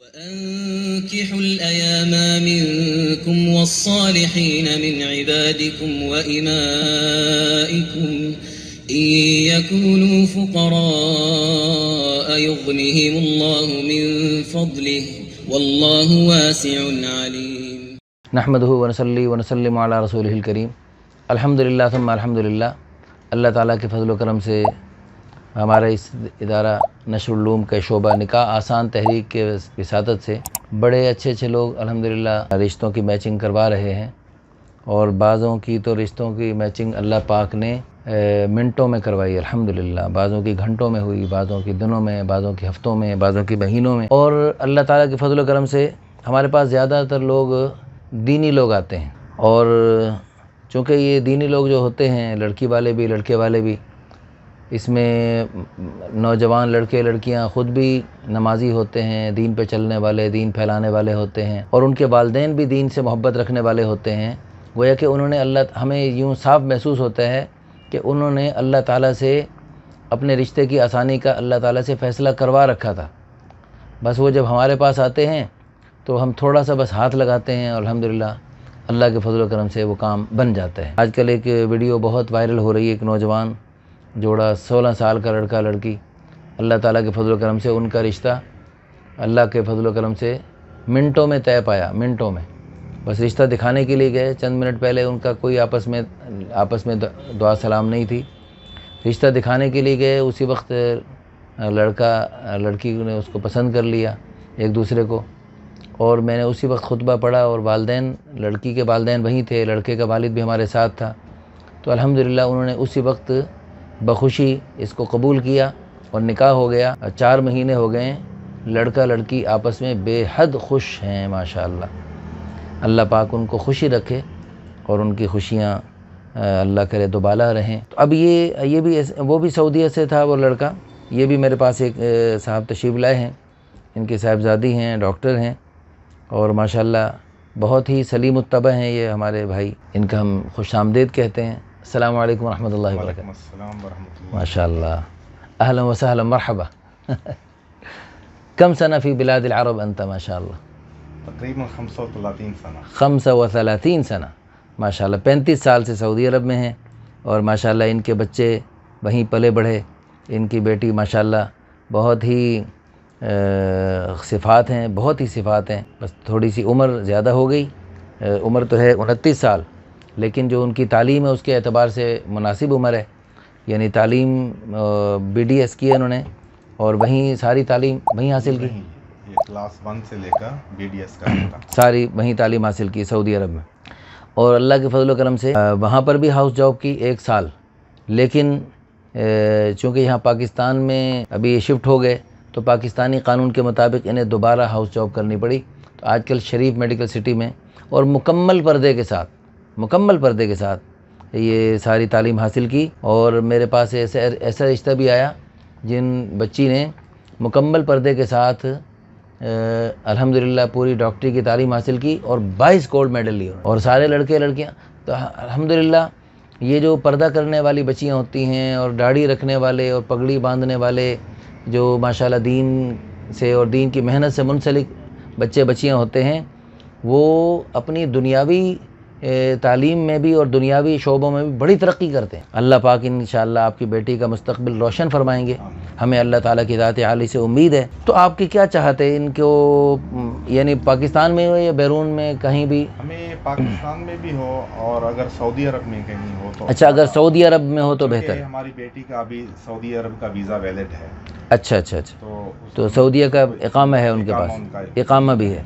وأنكحوا الأيام منكم والصالحين من عبادكم وإمائكم إن يكونوا فقراء يغنهم الله من فضله والله واسع عليم. نحمده ونصلي ونسلم علی رسولہ الکریم. الحمدللہ ثم الحمدللہ. اللہ تعالیٰ کے فضل و کرم سے ہمارا اس ادارہ نشر العلوم کا شعبہ نکاح آسان تحریک کے وساطت سے بڑے اچھے لوگ الحمدللہ رشتوں کی میچنگ کروا رہے ہیں، اور بعضوں کی تو رشتوں کی میچنگ اللہ پاک نے منٹوں میں کروائی الحمدللہ، بعضوں کی گھنٹوں میں ہوئی، بعضوں کی دنوں میں، بعضوں کی ہفتوں میں، بعضوں کی مہینوں میں. اور اللہ تعالیٰ کے فضل و کرم سے ہمارے پاس زیادہ تر لوگ دینی لوگ آتے ہیں، اور چونکہ یہ دینی لوگ جو ہوتے ہیں، لڑکی والے بھی لڑکے والے بھی، اس میں نوجوان لڑکے لڑکیاں خود بھی نمازی ہوتے ہیں، دین پہ چلنے والے، دین پھیلانے والے ہوتے ہیں، اور ان کے والدین بھی دین سے محبت رکھنے والے ہوتے ہیں. گویا کہ انہوں نے ہمیں یوں صاف محسوس ہوتا ہے کہ انہوں نے اللہ تعالیٰ سے اپنے رشتے کی آسانی کا اللہ تعالیٰ سے فیصلہ کروا رکھا تھا. بس وہ جب ہمارے پاس آتے ہیں تو ہم تھوڑا سا بس ہاتھ لگاتے ہیں، اور الحمدللہ اللہ کے فضل و کرم سے وہ کام بن جاتا ہے. آج کل ایک ویڈیو بہت وائرل ہو رہی ہے، ایک نوجوان جوڑا 16 سال کا لڑکا لڑکی، اللہ تعالیٰ کے فضل و کرم سے ان کا رشتہ اللہ کے فضل و کرم سے منٹوں میں طے پایا، منٹوں میں. بس رشتہ دکھانے کے لیے گئے، چند منٹ پہلے ان کا کوئی آپس میں دعا سلام نہیں تھی. رشتہ دکھانے کے لیے گئے، اسی وقت لڑکی نے اس کو پسند کر لیا ایک دوسرے کو، اور میں نے اسی وقت خطبہ پڑھا، اور والدین، لڑکی کے والدین وہیں تھے، لڑکے کا والد بھی ہمارے ساتھ تھا. تو الحمدللہ انہوں نے اسی وقت بخوشی اس کو قبول کیا اور نکاح ہو گیا. 4 مہینے ہو گئے، لڑکا لڑکی آپس میں بے حد خوش ہیں ماشاءاللہ. اللہ پاک ان کو خوشی رکھے اور ان کی خوشیاں اللہ کرے دوبالا رہیں. تو اب یہ بھی وہ بھی سعودیہ سے تھا وہ لڑکا، یہ بھی میرے پاس ایک صاحب تشریف لائے ہیں، ان کی صاحبزادی ہیں، ڈاکٹر ہیں، اور ماشاءاللہ بہت ہی سلیم الطبع ہیں یہ ہمارے بھائی. ان کا ہم خوش آمدید کہتے ہیں. السلام علیکم ورحمۃ اللہ وبرکاتہ. السلام ورحمۃ اللہ. ماشاء اللہ، اہلا وسہلا مرحبا. کم سنہ فی بلاد العرب انت؟ ماشاء اللہ تقریباً 35 سنہ. 35 سنہ ماشاء اللہ. 35 سال سے سعودی عرب میں ہیں، اور ماشاء اللہ ان کے بچے وہیں پلے بڑھے. ان کی بیٹی ماشاء اللہ بہت ہی صفات ہیں، بہت ہی صفات ہیں. بس تھوڑی سی عمر زیادہ ہو گئی، عمر تو ہے 29 سال، لیکن جو ان کی تعلیم ہے اس کے اعتبار سے مناسب عمر ہے. یعنی تعلیم BDS کی ہے انہوں نے، اور وہیں ساری تعلیم وہیں حاصل کی. یہ کلاس 1 سے لے کر BDS کا ساری وہیں تعلیم حاصل کی سعودی عرب میں. اور اللہ کے فضل و کرم سے وہاں پر بھی ہاؤس جاب کی 1 سال. لیکن چونکہ یہاں پاکستان میں ابھی شفٹ ہو گئے، تو پاکستانی قانون کے مطابق انہیں دوبارہ ہاؤس جاب کرنی پڑی. تو آج کل شریف میڈیکل سٹی میں، اور مکمل پردے کے ساتھ یہ ساری تعلیم حاصل کی. اور میرے پاس ایسا رشتہ بھی آیا جن بچی نے مکمل پردے کے ساتھ الحمدللہ پوری ڈاکٹری کی تعلیم حاصل کی، اور 22 گولڈ میڈل لیے، اور سارے لڑکے لڑکیاں. تو الحمدللہ یہ جو پردہ کرنے والی بچیاں ہوتی ہیں، اور داڑھی رکھنے والے اور پگڑی باندھنے والے، جو ماشاءاللہ دین سے اور دین کی محنت سے منسلک بچے بچیاں ہوتے ہیں، وہ اپنی دنیاوی تعلیم میں بھی اور دنیاوی شعبوں میں بھی بڑی ترقی کرتے ہیں. اللہ پاک انشاءاللہ آپ کی بیٹی کا مستقبل روشن فرمائیں گے. ہمیں اللہ تعالیٰ کی ذات عالی سے امید ہے. تو آپ کی کیا چاہتے ہیں ان کو، یعنی پاکستان میں ہو یا بیرون میں کہیں بھی؟ ہمیں پاکستان میں بھی ہو، اور اگر سعودی عرب میں کہیں ہو تو اچھا، اگر سعودی عرب میں ہو تو بہتر ہے. ہماری بیٹی کا ابھی سعودی عرب کا ویزا ویلڈ ہے. اچھا، تو سعودیہ کا اقامہ ہے ان کے پاس؟ اقامہ بھی ہے.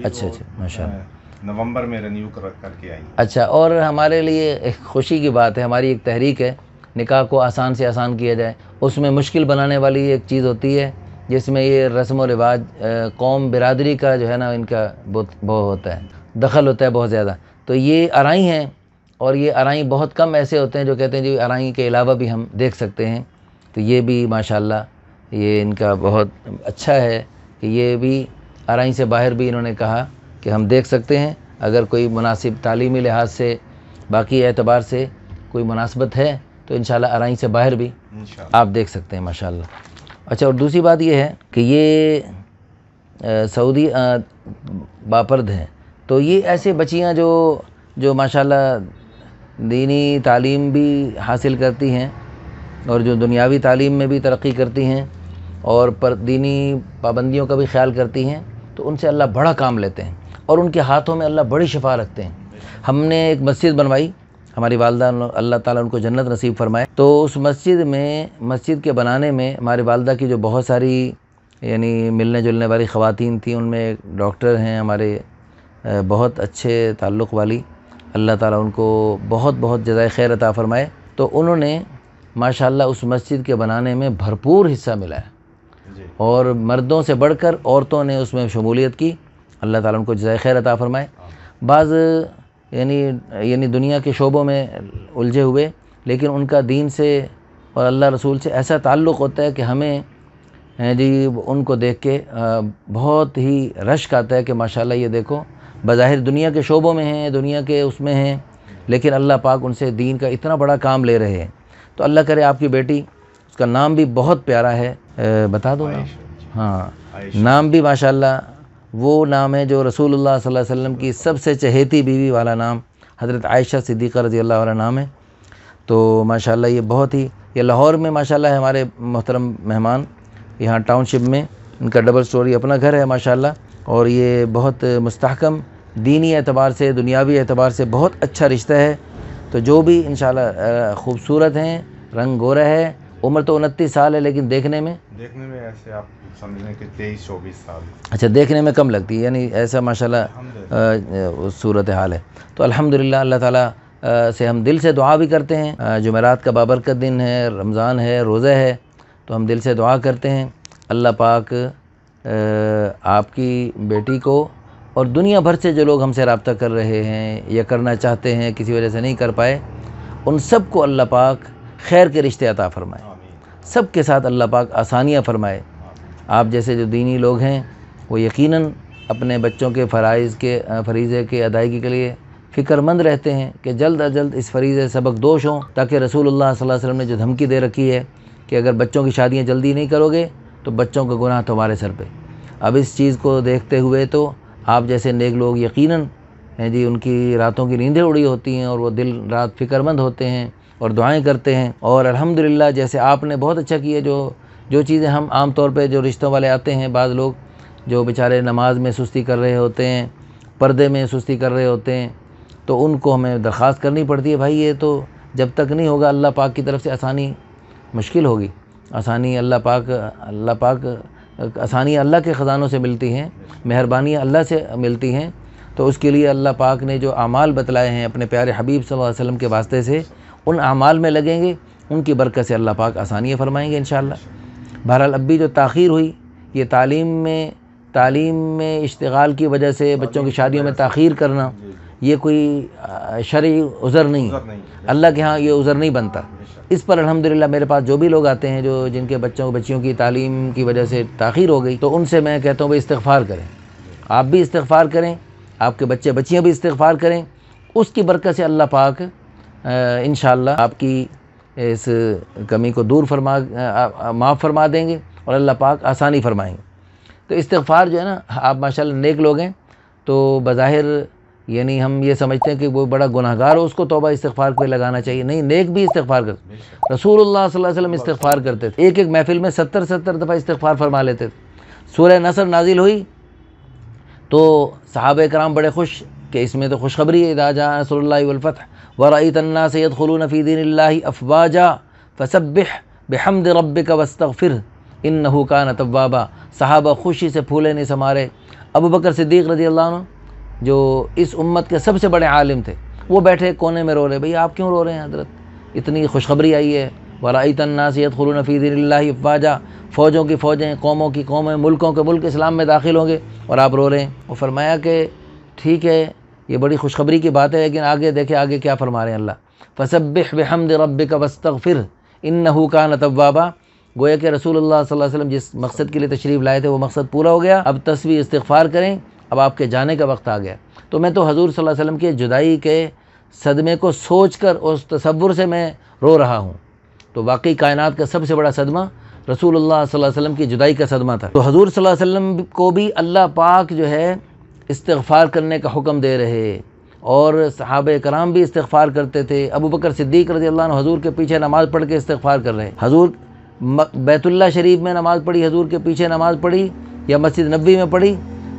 اچھا ماشاء اللہ. نومبر میں رینیو کر کے آئی. اچھا. اور ہمارے لیے ایک خوشی کی بات ہے، ہماری ایک تحریک ہے نکاح کو آسان سے آسان کیا جائے. اس میں مشکل بنانے والی ایک چیز ہوتی ہے جس میں یہ رسم و رواج، قوم برادری کا جو ہے نا، ان کا بہت ہوتا ہے، دخل ہوتا ہے بہت زیادہ. تو یہ آرائیں ہیں، اور یہ آرائیں بہت کم ایسے ہوتے ہیں جو کہتے ہیں جی آرائیں کے علاوہ بھی ہم دیکھ سکتے ہیں. تو یہ بھی ماشاءاللہ یہ ان کا بہت اچھا ہے کہ یہ بھی آرائیں سے باہر بھی انہوں نے کہا کہ ہم دیکھ سکتے ہیں. اگر کوئی مناسب تعلیمی لحاظ سے، باقی اعتبار سے کوئی مناسبت ہے تو انشاءاللہ آرائیں سے باہر بھی آپ دیکھ سکتے ہیں ماشاءاللہ. اچھا، اور دوسری بات یہ ہے کہ یہ سعودی باپرد ہیں، تو یہ ایسے بچیاں جو ماشاءاللہ دینی تعلیم بھی حاصل کرتی ہیں اور جو دنیاوی تعلیم میں بھی ترقی کرتی ہیں اور دینی پابندیوں کا بھی خیال کرتی ہیں، تو ان سے اللہ بڑا کام لیتے ہیں اور ان کے ہاتھوں میں اللہ بڑی شفا رکھتے ہیں۔ ہم نے ایک مسجد بنوائی، ہماری والدہ اللہ تعالیٰ ان کو جنت نصیب فرمائے، تو اس مسجد کے بنانے میں ہماری والدہ کی جو بہت ساری یعنی ملنے جلنے والی خواتین تھیں، ان میں ایک ڈاکٹر ہیں ہمارے بہت اچھے تعلق والی، اللہ تعالیٰ ان کو بہت بہت جزائے خیر عطا فرمائے، تو انہوں نے ماشاءاللہ اس مسجد کے بنانے میں بھرپور حصہ ملا ہے اور مردوں سے بڑھ کر عورتوں نے اس میں شمولیت کی، اللہ تعالیٰ ان کو جزائے خیر عطا فرمائے۔ بعض یعنی دنیا کے شعبوں میں الجھے ہوئے، لیکن ان کا دین سے اور اللہ رسول سے ایسا تعلق ہوتا ہے کہ ہمیں جی ان کو دیکھ کے بہت ہی رشک آتا ہے کہ ماشاءاللہ یہ دیکھو، بظاہر دنیا کے شعبوں میں ہیں، دنیا کے اس میں ہیں، لیکن اللہ پاک ان سے دین کا اتنا بڑا کام لے رہے ہیں۔ تو اللہ کرے آپ کی بیٹی، اس کا نام بھی بہت پیارا ہے، بتا دو نا؟ ہاں، نام بھی ماشاءاللہ وہ نام ہے جو رسول اللہ صلی اللہ علیہ وسلم کی سب سے چہیتی بیوی والا نام، حضرت عائشہ صدیقہ رضی اللہ عنہا نام ہے۔ تو ماشاءاللہ یہ بہت ہی، یہ لاہور میں ماشاءاللہ ہے ہمارے محترم مہمان، یہاں ٹاؤن شپ میں ان کا ڈبل سٹوری اپنا گھر ہے ماشاءاللہ، اور یہ بہت مستحکم دینی اعتبار سے، دنیاوی اعتبار سے بہت اچھا رشتہ ہے۔ تو جو بھی انشاءاللہ خوبصورت ہیں، رنگ گورا ہے، عمر تو 29 سال ہے، لیکن دیکھنے میں ایسے آپ سمجھیں کہ 23-24 سال، اچھا دیکھنے میں کم لگتی ہے، یعنی ایسا ماشاءاللہ صورت حال ہے۔ تو الحمدللہ اللہ تعالیٰ سے ہم دل سے دعا بھی کرتے ہیں، جمعرات کا بابرکت دن ہے، رمضان ہے، روزہ ہے، تو ہم دل سے دعا کرتے ہیں اللہ پاک آپ کی بیٹی کو اور دنیا بھر سے جو لوگ ہم سے رابطہ کر رہے ہیں یا کرنا چاہتے ہیں، کسی وجہ سے نہیں کر پائے، ان سب کو اللہ پاک خیر کے رشتے عطا فرمائے، سب کے ساتھ اللہ پاک آسانیاں فرمائے۔ آپ جیسے جو دینی لوگ ہیں وہ یقیناً اپنے بچوں کے فریضے کے ادائیگی کے لیے فکر مند رہتے ہیں کہ جلد از جلد اس فریضے سبق دوش ہوں، تاکہ رسول اللہ صلی اللہ علیہ وسلم نے جو دھمکی دے رکھی ہے کہ اگر بچوں کی شادیاں جلدی نہیں کرو گے تو بچوں کا گناہ تمہارے سر پہ، اب اس چیز کو دیکھتے ہوئے تو آپ جیسے نیک لوگ یقیناً جی ان کی راتوں کی نیندیں اڑی ہوتی ہیں اور وہ دل رات فکر مند ہوتے ہیں اور دعائیں کرتے ہیں، اور الحمدللہ جیسے آپ نے بہت اچھا کیا، جو چیزیں ہم عام طور پہ جو رشتوں والے آتے ہیں، بعض لوگ جو بیچارے نماز میں سستی کر رہے ہوتے ہیں، پردے میں سستی کر رہے ہوتے ہیں، تو ان کو ہمیں درخواست کرنی پڑتی ہے، بھائی یہ تو جب تک نہیں ہوگا اللہ پاک کی طرف سے آسانی مشکل ہوگی، آسانی اللہ پاک آسانی اللہ کے خزانوں سے ملتی ہیں، مہربانیاں اللہ سے ملتی ہیں، تو اس کے لیے اللہ پاک نے جو اعمال بتلائے ہیں اپنے پیارے حبیب صلی اللہ علیہ وسلم کے واسطے سے، ان اعمال میں لگیں گے، ان کی برکت سے اللہ پاک آسانیاں فرمائیں گے انشاءاللہ۔ بہرحال اب بھی جو تاخیر ہوئی، یہ تعلیم میں اشتغال کی وجہ سے بچوں کی شادیوں میں تاخیر کرنا، یہ کوئی شرعی عذر نہیں ہے، اللہ کے ہاں یہ عذر نہیں بنتا۔ اس پر الحمدللہ میرے پاس جو بھی لوگ آتے ہیں جن کے بچیوں کی تعلیم کی وجہ سے تاخیر ہو گئی، تو ان سے میں کہتا ہوں بھائی استغفار کریں، آپ بھی استغفار کریں، آپ کے بچیاں بھی استغفار کریں، اس کی برکت سے اللہ پاک انشاءاللہ آپ کی اس کمی کو معاف فرما دیں گے اور اللہ پاک آسانی فرمائیں گے۔ تو استغفار جو ہے نا، آپ ماشاءاللہ نیک لوگ ہیں، تو بظاہر یعنی ہم یہ سمجھتے ہیں کہ وہ بڑا گناہگار ہو، اس کو توبہ استغفار پہ لگانا چاہیے، نہیں، نیک بھی استغفار کرتے، رسول اللہ صلی اللہ علیہ وسلم استغفار کرتے تھے، ایک محفل میں 70 دفعہ استغفار فرما لیتے تھے۔ سورہ نصر نازل ہوئی تو صحابہ کرام بڑے خوش کہ اس میں تو خوشخبری ہے، اذا جاء نصر اللہ والفتح ورأیت الناس يدخلون فی دین اللہ افواجا فسبح بحمد ربک واستغفرہ انہ کان توابا۔ صحابہ خوشی سے پھولے نہیں سمارے۔ ابو بکر صدیق رضی اللہ عنہ جو اس امت کے سب سے بڑے عالم تھے، وہ بیٹھے کونے میں رو رہے، بھئی آپ کیوں رو رہے ہیں حضرت، اتنی خوشخبری آئی ہے، وَرَأَيْتَ النَّاسَ يَدْخُلُونَ فِي دِينِ اللَّهِ أَفْوَاجًا، فوجوں کی فوجیں، قوموں کی قومیں، ملکوں کے ملک اسلام میں داخل ہوں گے اور آپ رو رہے ہیں۔ وہ فرمایا کہ ٹھیک ہے، یہ بڑی خوشخبری کی بات ہے، لیکن آگے دیکھیں آگے کیا فرما رہے ہیں اللہ، فَسَبِّحْ بِحَمْدِ رَبِّكَ وَاسْتَغْفِرْ إِنَّهُ كَانَ تَوَّابًا۔ گویا کہ رسول اللہ صلی اللہ علیہ وسلم جس مقصد کے لیے تشریف لائے تھے وہ مقصد پورا ہو گیا، اب تسبیح استغفار کریں، اب آپ کے جانے کا وقت آ گیا۔ تو میں تو حضور صلی اللہ علیہ وسلم کے جدائی کے صدمے کو سوچ کر اس تصور سے میں رو رہا ہوں۔ تو واقعی کائنات کا سب سے بڑا صدمہ رسول اللہ صلی اللہ علیہ وسلم کی جدائی کا صدمہ تھا. تو حضور صلی اللہ علیہ وسلم کو بھی اللہ پاک جو ہے استغفار کرنے کا حکم دے رہے، اور صحابہ کرام بھی استغفار کرتے تھے. ابو بکر صدیق رضی اللہ عنہ حضور کے پیچھے نماز پڑھ کے استغفار کر رہے. حضور بیت اللہ شریف میں نماز پڑھی، حضور کے پیچھے نماز پڑھی، یا مسجد نبوی میں پڑھی.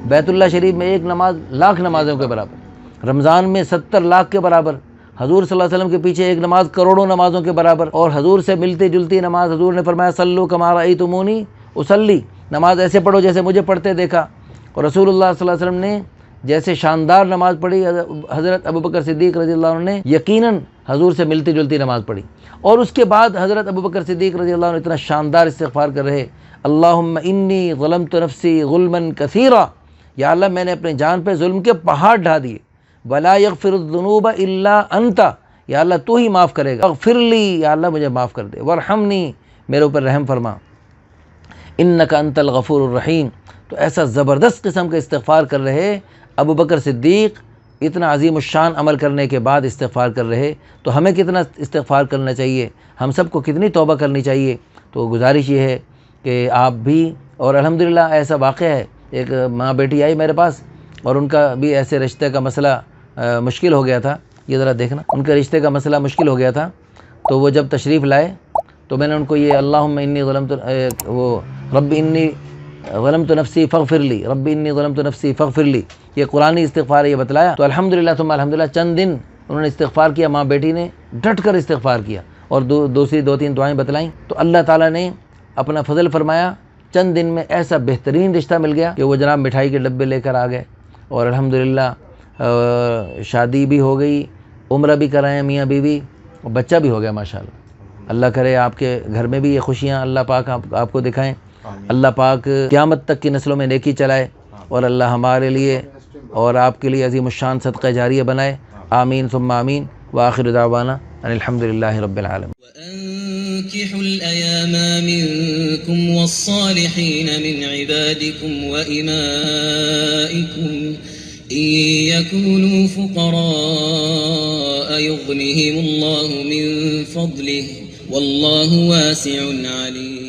بیت اللہ شریف میں ایک نماز لاکھ نمازوں کے برابر، رمضان میں 70 لاکھ کے برابر. حضور صلی اللہ علیہ وسلم کے پیچھے ایک نماز کروڑوں نمازوں کے برابر، اور حضور سے ملتی جلتی نماز. حضور نے فرمایا صلو کما رأیتمونی اصلی، نماز ایسے پڑھو جیسے مجھے پڑھتے دیکھا. اور رسول اللہ صلی اللہ علیہ وسلم نے جیسے شاندار نماز پڑھی، حضرت ابوبکر صدیق رضی اللہ عنہ نے یقیناً حضور سے ملتی جلتی نماز پڑھی. اور اس کے بعد حضرت ابوبکر صدیق رضی اللہ عنہ اتنا شاندار استغفار کر رہے، اللہم انی ظلمت نفسی ظلما کثیرا، یا اللہ میں نے اپنے جان پہ ظلم کے پہاڑ ڈھا دیے. ولا یغفر الذنوب الا انت، یا اللہ تو ہی معاف کرے گا. اغفر لی، یا اللہ مجھے معاف کر دے. وارحمنی، میرے اوپر رحم فرما. انک انت الغفور الرحیم. تو ایسا زبردست قسم کا استغفار کر رہے. ابو بکر صدیق اتنا عظیم الشان عمل کرنے کے بعد استغفار کر رہے، تو ہمیں کتنا استغفار کرنا چاہیے، ہم سب کو کتنی توبہ کرنی چاہیے. تو گزارش یہ ہے کہ آپ بھی، اور الحمدللہ ایسا واقعہ ہے، ایک ماں بیٹی آئی میرے پاس، اور ان کا بھی ایسے رشتے کا مسئلہ مشکل ہو گیا تھا. یہ ذرا دیکھنا، ان کے رشتے کا مسئلہ مشکل ہو گیا تھا. تو وہ جب تشریف لائے تو میں نے ان کو یہ اللہم انی ظلمت رب انی ظلمت نفسی فاغفر لی، رب انی ظلمت نفسی فاغفر لی، یہ قرآنی استغفار ہے، یہ بتلایا. تو الحمدللہ ثم الحمدللہ چند دن انہوں نے استغفار کیا، ماں بیٹی نے ڈٹ کر استغفار کیا، اور دوسری 2-3 دعائیں بتلائیں. تو اللہ تعالیٰ نے اپنا فضل فرمایا، چند دن میں ایسا بہترین رشتہ مل گیا کہ وہ جناب مٹھائی کے ڈبے لے کر آ گئے، اور الحمدللہ شادی بھی ہو گئی، عمرہ بھی کرائیں میاں بیوی، اور بچہ بھی ہو گیا ماشاءاللہ. اللہ کرے آپ کے گھر میں بھی یہ خوشیاں اللہ پاک آپ کو دکھائیں. اللہ پاک قیامت تک کی نسلوں میں نیکی چلائے، اور اللہ ہمارے لیے اور آپ کے لیے عظیم الشان صدقہ جاریہ بنائے. آمین ثم آمین. وآخر دعوانا ان الحمدللہ رب العالمین. وأنكحوا الأيام منكم والصالحين من عبادكم وإمائكم إن يكونوا فقراء يغنهم الله من فضله والله واسع عليم.